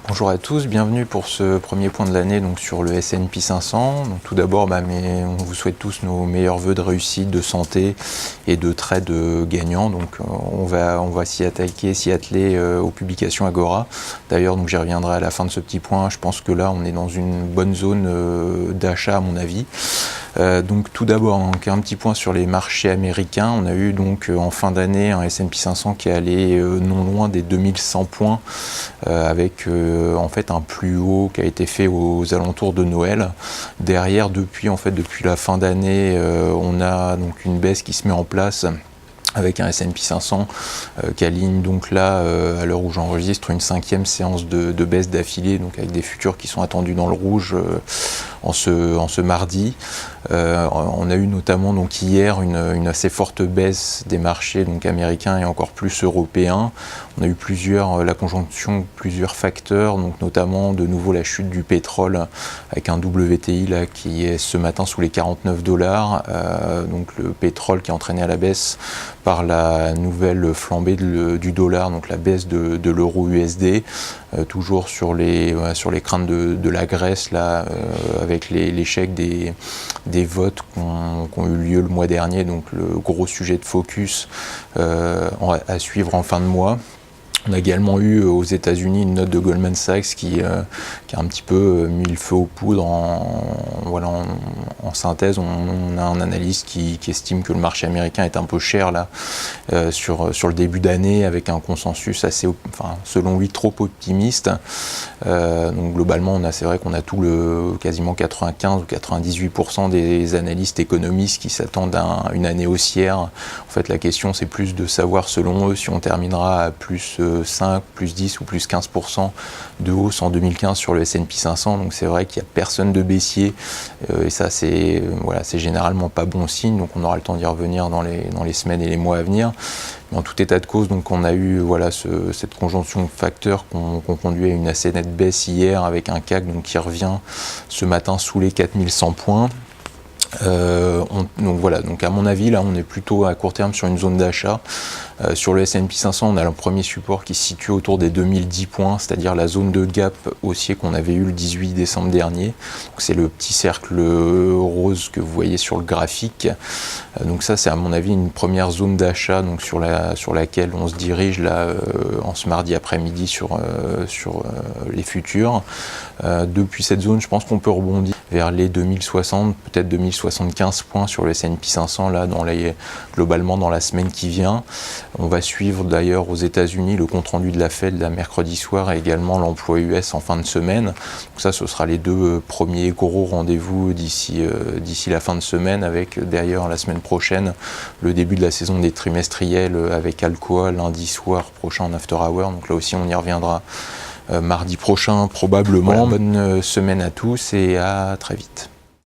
Bonjour à tous, bienvenue pour ce premier point de l'année donc sur le S&P 500. Donc, tout d'abord, on vous souhaite tous nos meilleurs vœux de réussite, de santé et de trade gagnants. Donc on va s'y atteler aux publications Agora. D'ailleurs, j'y reviendrai à la fin de ce petit point. Je pense que là, on est dans une bonne zone d'achat à mon avis. Donc tout d'abord, un petit point sur les marchés américains. On a eu donc en fin d'année un S&P 500 qui est allé non loin des 2100 points avec en fait un plus haut qui a été fait aux alentours de Noël. Derrière, depuis la fin d'année, on a donc une baisse qui se met en place avec un S&P 500 qui aligne donc là, à l'heure où j'enregistre, une 5e séance de baisse d'affilée, donc avec des futurs qui sont attendus dans le rouge en ce mardi. On a eu notamment donc hier une assez forte baisse des marchés donc américains et encore plus européens. On a eu la conjonction de plusieurs facteurs, donc notamment de nouveau la chute du pétrole avec un WTI là qui est ce matin sous les $49. Donc le pétrole qui a entraîné à la baisse par la nouvelle flambée du dollar, donc la baisse de l'euro USD, toujours sur les craintes de la Grèce là, avec l'échec des votes qui ont eu lieu le mois dernier, donc le gros sujet de focus à suivre en fin de mois. On a également eu aux États-Unis une note de Goldman Sachs qui a un petit peu mis le feu aux poudres. En synthèse, on a un analyste qui estime que le marché américain est un peu cher là sur le début d'année, avec un consensus selon lui trop optimiste. Donc globalement, c'est vrai qu'on a quasiment 95 ou 98% des analystes économistes qui s'attendent à une année haussière. En fait, la question c'est plus de savoir selon eux si on terminera à plus 5, plus 10 ou plus 15% de hausse en 2015 sur le S&P 500. Donc c'est vrai qu'il n'y a personne de baissier et ça c'est généralement pas bon signe. Donc on aura le temps d'y revenir dans les semaines et les mois à venir. Mais en tout état de cause, donc on a eu cette conjonction de facteurs qu'on conduit à une assez nette baisse hier, avec un CAC donc qui revient ce matin sous les 4100 points. Donc à mon avis là on est plutôt à court terme sur une zone d'achat. Sur le S&P 500, on a le premier support qui se situe autour des 2010 points, c'est-à-dire la zone de gap haussier qu'on avait eu le 18 décembre dernier. C'est le petit cercle rose que vous voyez sur le graphique. Donc ça c'est à mon avis une première zone d'achat donc sur laquelle on se dirige là en ce mardi après-midi sur les futurs. Depuis cette zone, je pense qu'on peut rebondir vers les 2060, peut-être 2075 points sur le S&P 500 là globalement dans la semaine qui vient. On va suivre d'ailleurs aux États-Unis le compte-rendu de la Fed la mercredi soir et également l'emploi US en fin de semaine. Donc ça, ce sera les deux premiers gros rendez-vous d'ici la fin de semaine, avec d'ailleurs la semaine prochaine le début de la saison des trimestriels avec Alcoa lundi soir prochain en after hour. Donc là aussi, on y reviendra mardi prochain probablement. Voilà. Bonne semaine à tous et à très vite.